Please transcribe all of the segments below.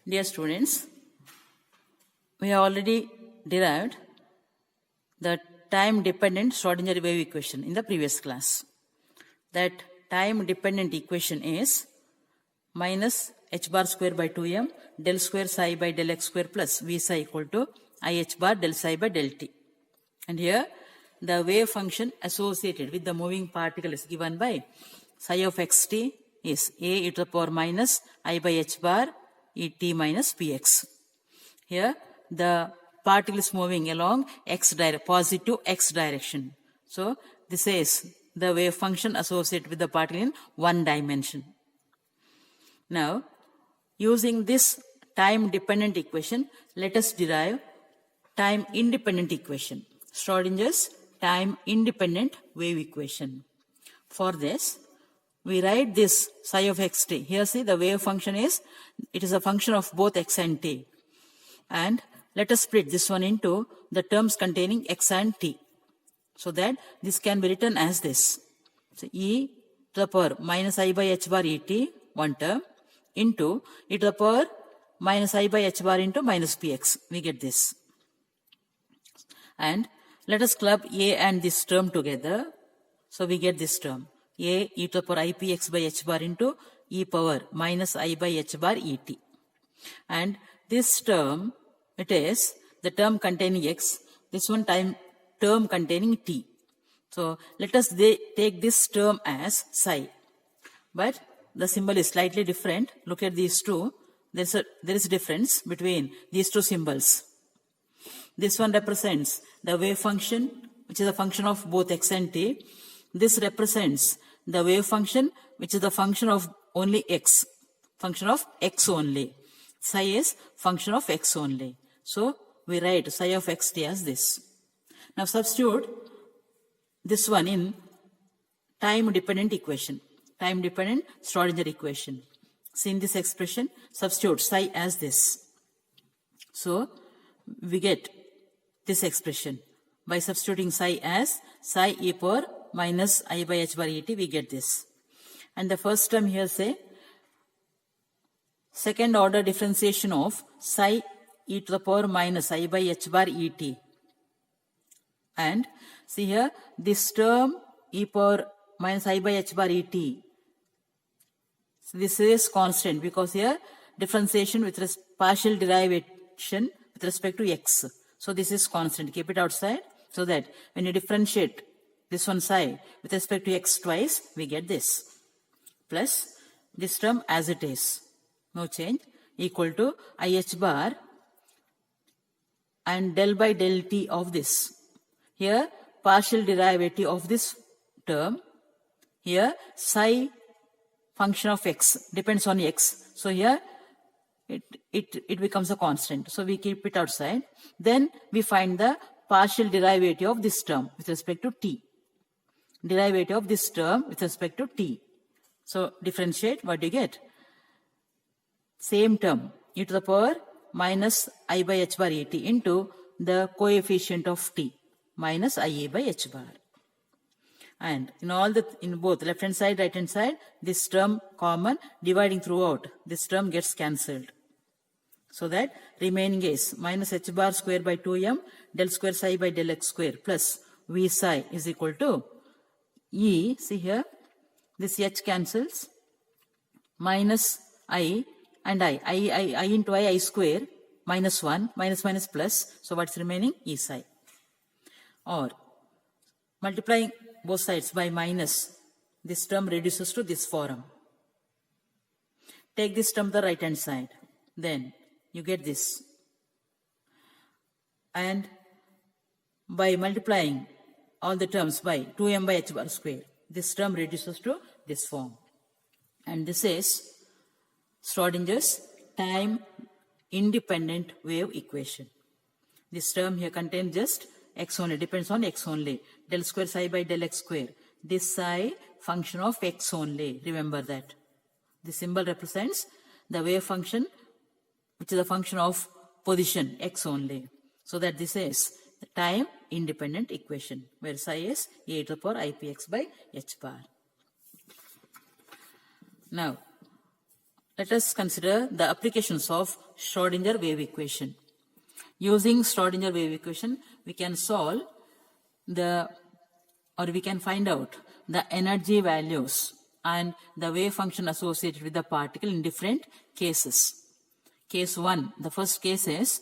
Dear students, we have already derived the time-dependent Schrodinger wave equation in the previous class. That time-dependent equation is minus h bar square by 2m del square psi by del x square plus v psi equal to I h bar del psi by del t. And here the wave function associated with the moving particle is given by psi of xt is a e to the power minus I by h bar e t minus px. Here the particle is moving along positive x direction. So this is the wave function associated with the particle in one dimension. Now, using this time-dependent equation, let us derive time-independent equation, Schrodinger's time-independent wave equation. For this, we write this psi of xt. Here see the wave function is, it is a function of both x and t. And let us split this one into the terms containing x and t, so that this can be written as this. So e to the power minus I by h bar et, one term, into e to the power minus I by h bar into minus px. We get this. And let us club a and this term together. So we get this term. A e to the power ipx by h bar into e power minus I by h bar et. And this term, it is the term containing x, this one term containing t. So let us take this term as psi. But the symbol is slightly different. Look at these two. There is a difference between these two symbols. This one represents the wave function, which is a function of both x and t. This represents the wave function, which is the function of only x, function of x only. Psi is function of x only. So we write psi of xt as this. Now substitute this one in time-dependent equation, time-dependent Schrodinger equation. See in this expression, substitute psi as this. So we get this expression. By substituting psi as psi e power minus I by h bar et, we get this. And the first term here say, second order differentiation of psi e to the power minus I by h bar et. And see here, this term e power minus I by h bar et. So this is constant because here differentiation with partial derivation with respect to x. So this is constant. Keep it outside so that when you differentiate this one psi with respect to x twice, we get this. Plus this term as it is, no change, equal to I h bar and del by del t of this. Here partial derivative of this term. Here psi function of x depends on x. So here it becomes a constant. So we keep it outside. Then we find the partial derivative of this term with respect to t. Derivative of this term with respect to t. So differentiate, what do you get? Same term, e to the power minus I by h bar et into the coefficient of t minus IA by h bar. And in both left hand side, right hand side, this term common, dividing throughout, this term gets cancelled. So that remaining is minus h bar square by 2m del square psi by del x square plus v psi is equal to e, see here, this h cancels, minus I and I into I square, minus 1, minus plus, so what's remaining? E psi. Or multiplying both sides by minus, this term reduces to this form. Take this term to the right hand side, then you get this. And by multiplying all the terms by 2m by h bar square, this term reduces to this form. And this is Schrodinger's time-independent wave equation. This term here contains just x only, depends on x only. Del square psi by del x square. This psi function of x only. Remember that. The symbol represents the wave function, which is a function of position x only. So that this is the time-independent equation, where psi is a to the power ipx by h bar. Now, let us consider the applications of Schrodinger wave equation. Using Schrodinger wave equation, we can solve we can find out the energy values and the wave function associated with the particle in different cases. Case 1, the first case is,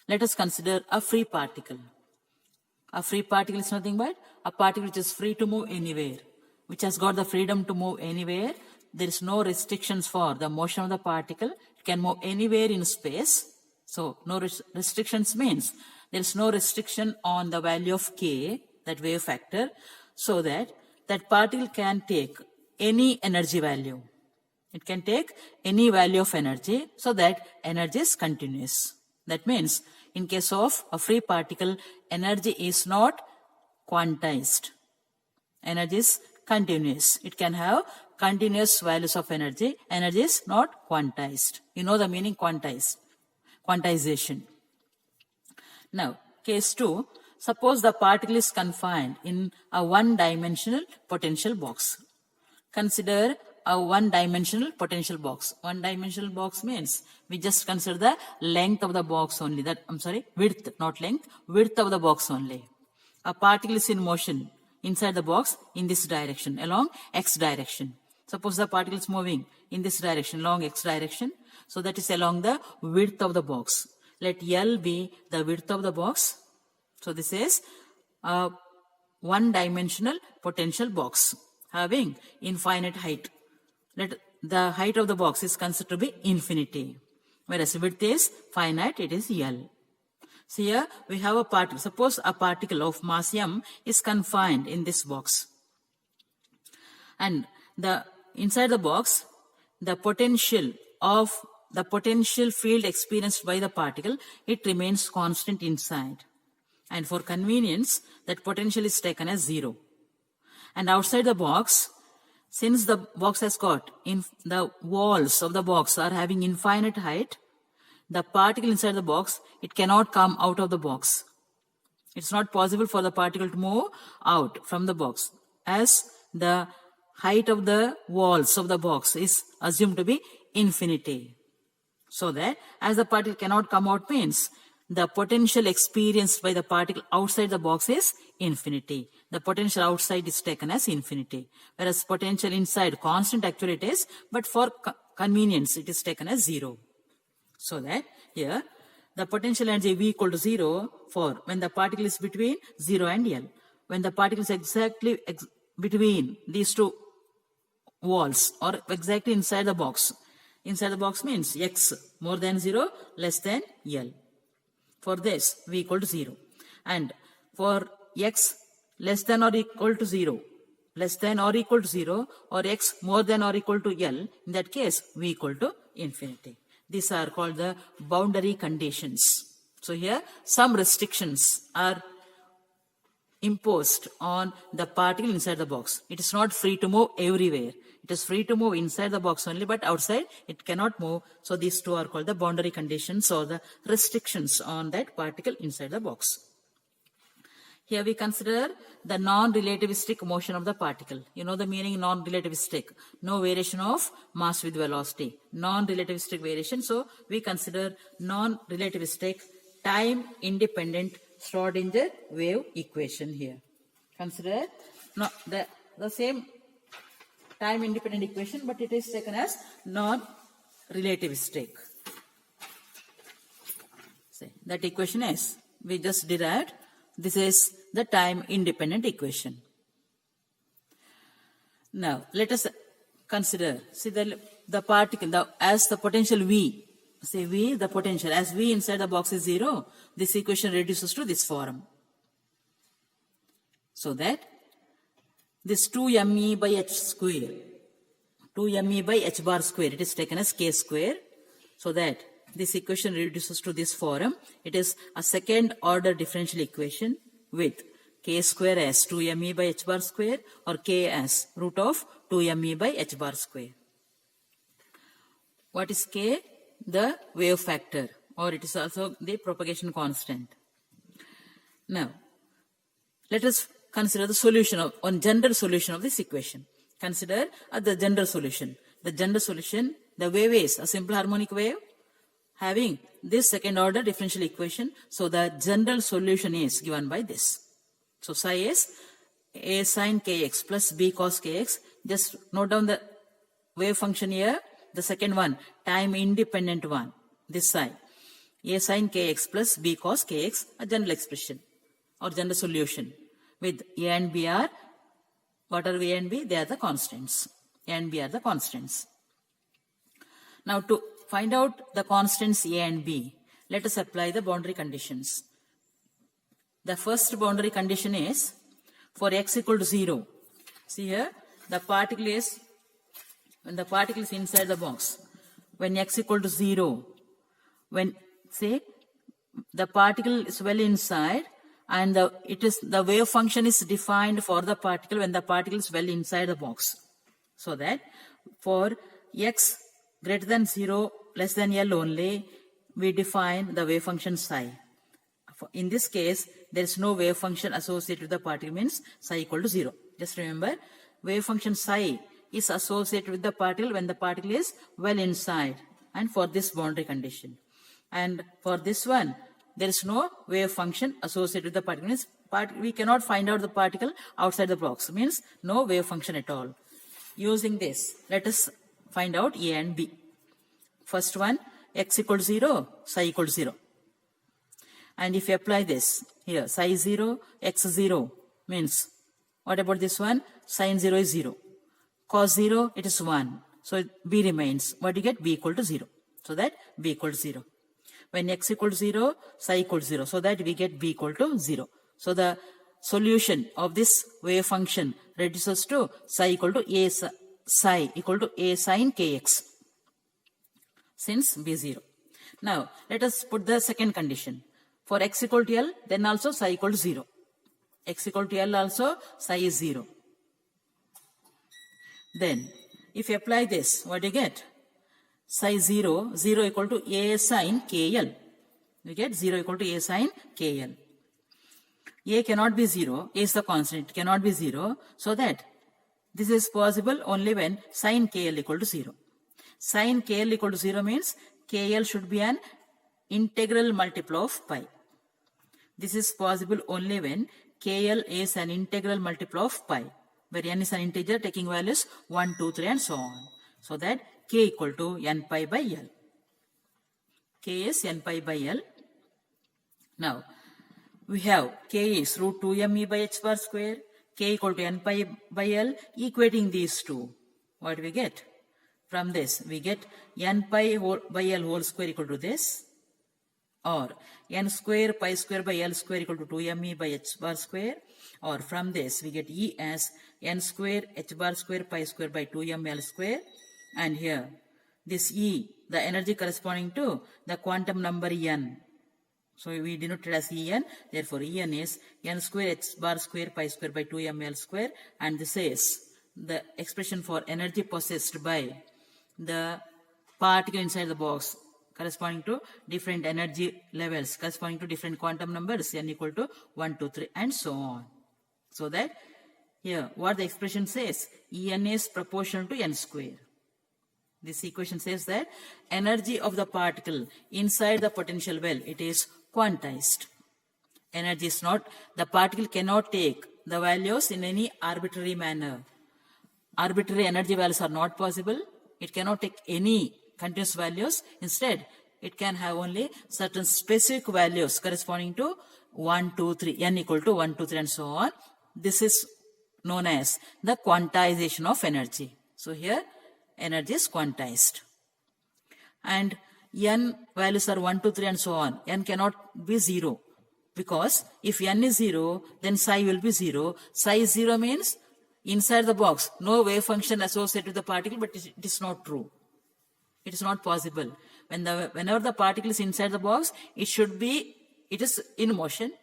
let us consider a free particle. A free particle is nothing but a particle which is free to move anywhere, which has got the freedom to move anywhere. There is no restrictions for the motion of the particle. It can move anywhere in space. So no restrictions means there is no restriction on the value of k, that wave factor, so that particle can take any energy value. It can take any value of energy, so that energy is continuous. That means in case of a free particle, energy is not quantized. Energy is continuous. It can have continuous values of energy. Energy is not quantized. You know the meaning quantization. Now, case 2, suppose the particle is confined in a one-dimensional potential box. Consider a one-dimensional potential box. One-dimensional box means we just consider the length of the box only. Width, not length, width of the box only. A particle is in motion inside the box in this direction, along x direction. Suppose the particle is moving in this direction, along x direction. So that is along the width of the box. Let L be the width of the box. So this is a one-dimensional potential box having infinite height. Let the height of the box is considered to be infinity, whereas width is finite, it is L. So here we have a particle. Suppose a particle of mass m is confined in this box. And inside the box, the potential field experienced by the particle, it remains constant inside. And for convenience, that potential is taken as 0. And outside the box, since the box has got, the walls of the box are having infinite height, the particle inside the box, it cannot come out of the box. It's not possible for the particle to move out from the box, as the height of the walls of the box is assumed to be infinity. So that as the particle cannot come out means the potential experienced by the particle outside the box is infinity. The potential outside is taken as infinity, whereas potential inside constant actually it is, but for convenience it is taken as 0. So that here the potential energy V equal to 0 for when the particle is between 0 and L. When the particle is exactly between these two walls or exactly inside the box. Inside the box means x more than 0, less than L. For this, V equal to 0. And for x less than or equal to 0, less than or equal to 0, or x more than or equal to L, in that case, V equal to infinity. These are called the boundary conditions. So here, some restrictions are imposed on the particle inside the box. It is not free to move everywhere. It is free to move inside the box only, but outside it cannot move. So these two are called the boundary conditions or the restrictions on that particle inside the box. Here we consider the non-relativistic motion of the particle. You know the meaning non-relativistic. No variation of mass with velocity. Non-relativistic variation. So we consider non-relativistic time-independent Schrodinger wave equation here. Consider the same time-independent equation, but it is taken as non-relativistic. That equation is, we just derived, this is the time-independent equation. Now, let us consider, see the particle, as the potential V, say V, the potential, as V inside the box is 0, this equation reduces to this form. So that this 2me by h square, 2me by h bar square, it is taken as k square, so that this equation reduces to this form. It is a second order differential equation with k square as 2me by h bar square or k as root of 2me by h bar square. What is k? The wave factor, or it is also the propagation constant. Now, let us consider the solution of, general solution of this equation. Consider the general solution. The general solution, The wave is a simple harmonic wave having this second order differential equation. So the general solution is given by this. So psi is a sin kx plus b cos kx. Just note down the wave function here. The second one, time independent one, this psi. A sin kx plus b cos kx, a general expression or general solution. With a and b are, what are a and b? They are the constants. A and b are the constants. Now to find out the constants a and b, let us apply the boundary conditions. The first boundary condition is for x equal to 0. See here, the particle is, when the particle is inside the box, when x equal to 0, when say the particle is well inside and the wave function is defined for the particle when the particle is well inside the box. So that for x greater than 0 less than L only, we define the wave function psi. In this case, there is no wave function associated with the particle, means psi equal to 0. Just remember, wave function psi is associated with the particle when the particle is well inside, and for this boundary condition. And for this one, there is no wave function associated with the particle. Means we cannot find out the particle outside the box. Means no wave function at all. Using this, let us find out a and b. First one, x equal to 0, psi equal to 0. And if you apply this here, psi 0, x 0 means, what about this one? Sin 0 is 0. Cos 0, it is 1. So b remains. What do you get? B equal to 0. So that b equal to 0. When x equal to 0, psi equal to 0. So that we get b equal to 0. So the solution of this wave function reduces to psi equal to a psi equal to a sin kx. Since b 0. Now let us put the second condition. For x equal to L, then also psi equal to 0. X equal to L also, psi is 0. Then, if you apply this, what do you get? Psi 0, 0 equal to a sin kl. We get 0 equal to a sin kl. A cannot be 0, a is the constant, it cannot be 0, so that this is possible only when sin kl equal to 0. Sin kl equal to 0 means kl should be an integral multiple of pi. This is possible only when kl is an integral multiple of pi, where n is an integer taking values 1, 2, 3 and so on. So that k equal to n pi by L. K is n pi by L. Now, we have k is root 2m e by h bar square, k equal to n pi by L, equating these two. What do we get? From this, we get n pi by L whole square equal to this, or n square pi square by L square equal to 2me by h bar square, or from this we get E as n square h bar square pi square by 2mL square, and here this E, the energy corresponding to the quantum number n. So we denote it as En, therefore En is n square h bar square pi square by 2mL square, and this is the expression for energy possessed by the particle inside the box, corresponding to different energy levels, corresponding to different quantum numbers, n equal to 1, 2, 3 and so on. So that here what the expression says, En is proportional to n square. This equation says that energy of the particle inside the potential well, it is quantized. Energy is not, the particle cannot take the values in any arbitrary manner. Arbitrary energy values are not possible. It cannot take any continuous values. Instead, it can have only certain specific values corresponding to 1, 2, 3, n equal to 1, 2, 3 and so on. This is known as the quantization of energy. So here, energy is quantized. And n values are 1, 2, 3 and so on. N cannot be 0. Because if n is 0, then psi will be 0. Psi 0 means inside the box, no wave function associated with the particle, but it is not true. It is not possible. Whenever the particle is inside the box, it is in motion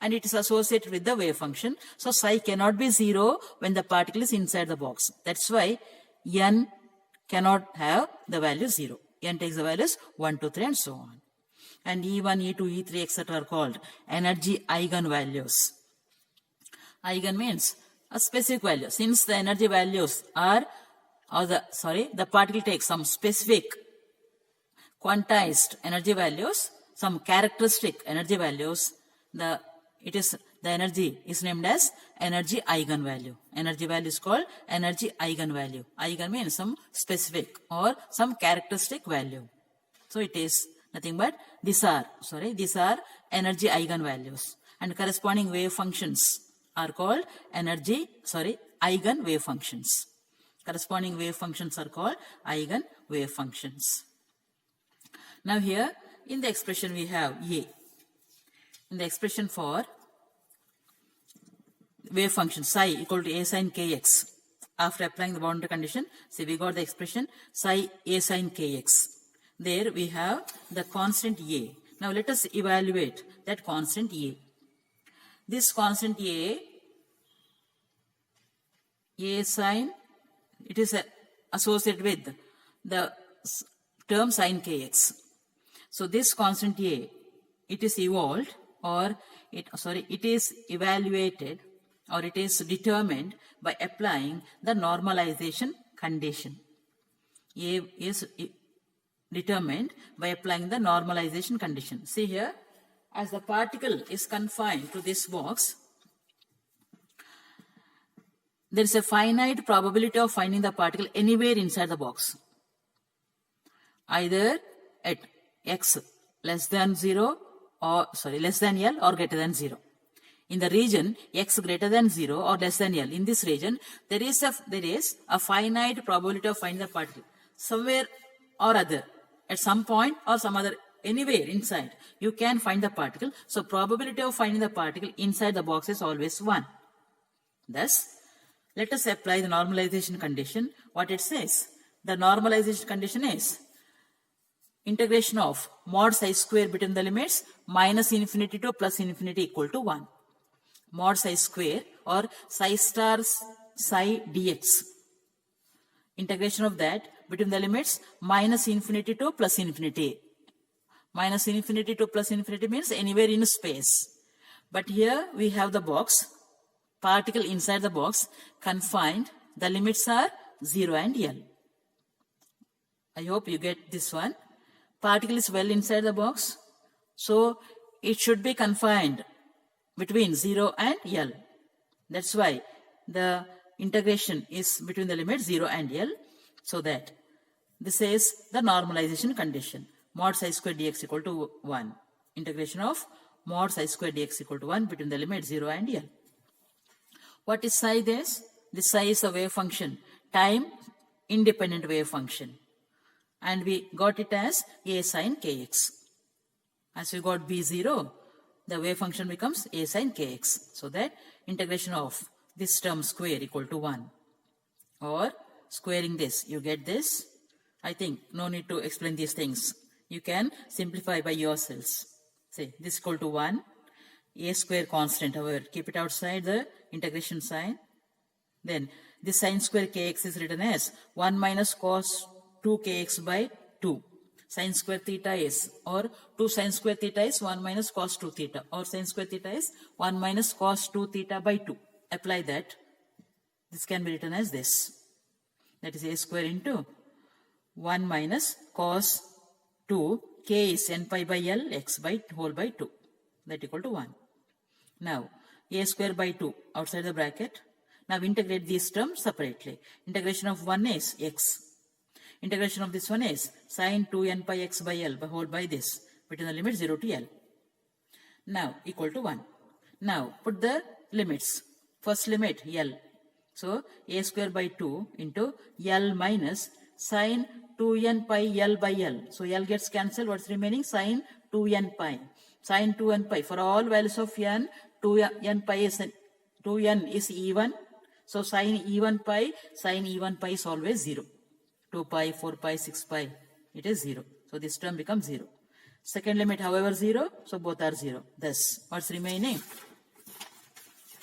and it is associated with the wave function. So psi cannot be 0 when the particle is inside the box. That's why n cannot have the value 0. N takes the values 1, 2, 3 and so on. And E1, E2, E3, etc. are called energy eigenvalues. Eigen means a specific value. Since the energy values are or the particle takes some specific quantized energy values, some characteristic energy values, the energy is named as energy eigenvalue. Energy value is called energy eigenvalue. Eigen means some specific or some characteristic value. So it is nothing but these are energy eigenvalues, and corresponding wave functions are called eigen wave functions. Corresponding wave functions are called eigen wave functions. Now here in the expression we have A. In the expression for wave function psi equal to A sin kx, after applying the boundary condition, see we got the expression psi A sin kx. There we have the constant A. Now let us evaluate that constant A. This constant A sin, it is associated with the term sin kx. So this constant A, it is evolved or it is evaluated or it is determined by applying the normalization condition. A is determined by applying the normalization condition. See here, as the particle is confined to this box, there is a finite probability of finding the particle anywhere inside the box, either at x less than 0 or less than L or greater than 0. In the region x greater than 0 or less than L, in this region there is a finite probability of finding the particle somewhere or other, at some point or some other, anywhere inside you can find the particle. So probability of finding the particle inside the box is always 1. Thus let us apply the normalization condition. What it says, the normalization condition is integration of mod psi square between the limits minus infinity to plus infinity equal to 1. Mod psi square or psi star psi dx. Integration of that between the limits minus infinity to plus infinity. Minus infinity to plus infinity means anywhere in space. But here we have the box, particle inside the box, confined. The limits are 0 and L. I hope you get this one. Particle is well inside the box, so it should be confined between 0 and L. That's why the integration is between the limits 0 and L, so that this is the normalization condition. Mod psi square dx equal to 1. Integration of mod psi square dx equal to 1 between the limits 0 and L. What is psi this? This psi is a wave function, time independent wave function. And we got it as A sin kx. As we got B0, the wave function becomes A sin kx. So that integration of this term square equal to 1. Or squaring this, you get this. I think no need to explain these things. You can simplify by yourselves. Say this equal to 1. A square constant, however, keep it outside the integration sign. Then this sin square kx is written as 1 minus cos 2 kx by 2. Sin square theta is, or 2 sin square theta is 1 minus cos 2 theta, or sin square theta is 1 minus cos 2 theta by 2. Apply that. This can be written as this. That is a square into 1 minus cos 2, k is n pi by L, x by whole by 2. That equal to 1. Now, a square by 2 outside the bracket. Now integrate these terms separately. Integration of 1 is x. Integration of this one is sin 2n pi x by L by whole by this between the limit 0 to L. Now equal to 1. Now put the limits. First limit L. So a square by 2 into L minus sin 2n pi L by L. So L gets cancelled. What's remaining? Sin 2n pi. Sin 2n pi. For all values of n, 2n pi is 2n is even. So sin even pi is always 0. 2 pi, 4 pi, 6 pi, it is 0. So this term becomes 0. Second limit, however, 0. So both are 0. Thus, what's remaining?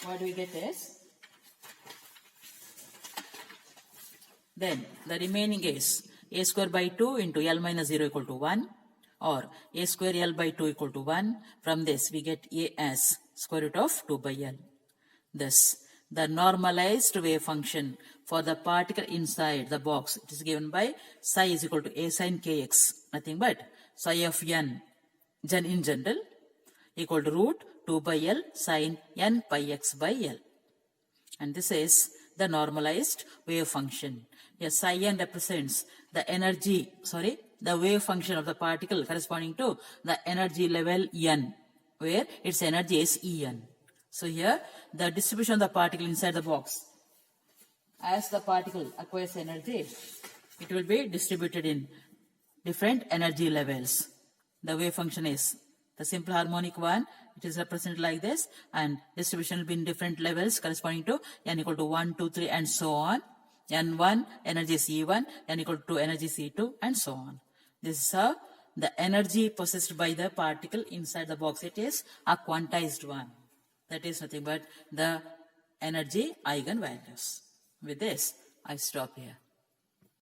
What do we get is? Then the remaining is a square by 2 into L minus 0 equal to 1, or a square L by 2 equal to 1. From this, we get a as square root of 2 by L. Thus, the normalized wave function for the particle inside the box. It is given by psi is equal to a sin kx, nothing but psi of n in general equal to root 2 by L sin n pi x by L. And this is the normalized wave function. Here psi n represents the energy, the wave function of the particle corresponding to the energy level n, where its energy is En. So here the distribution of the particle inside the box. As the particle acquires energy, it will be distributed in different energy levels. The wave function is the simple harmonic one. It is represented like this, and distribution will be in different levels corresponding to n equal to 1, 2, 3 and so on. N1 energy is E1, n equal to 2 energy is E2 and so on. This is how the energy possessed by the particle inside the box. It is a quantized one. That is nothing but the energy eigenvalues. With this, I stop here.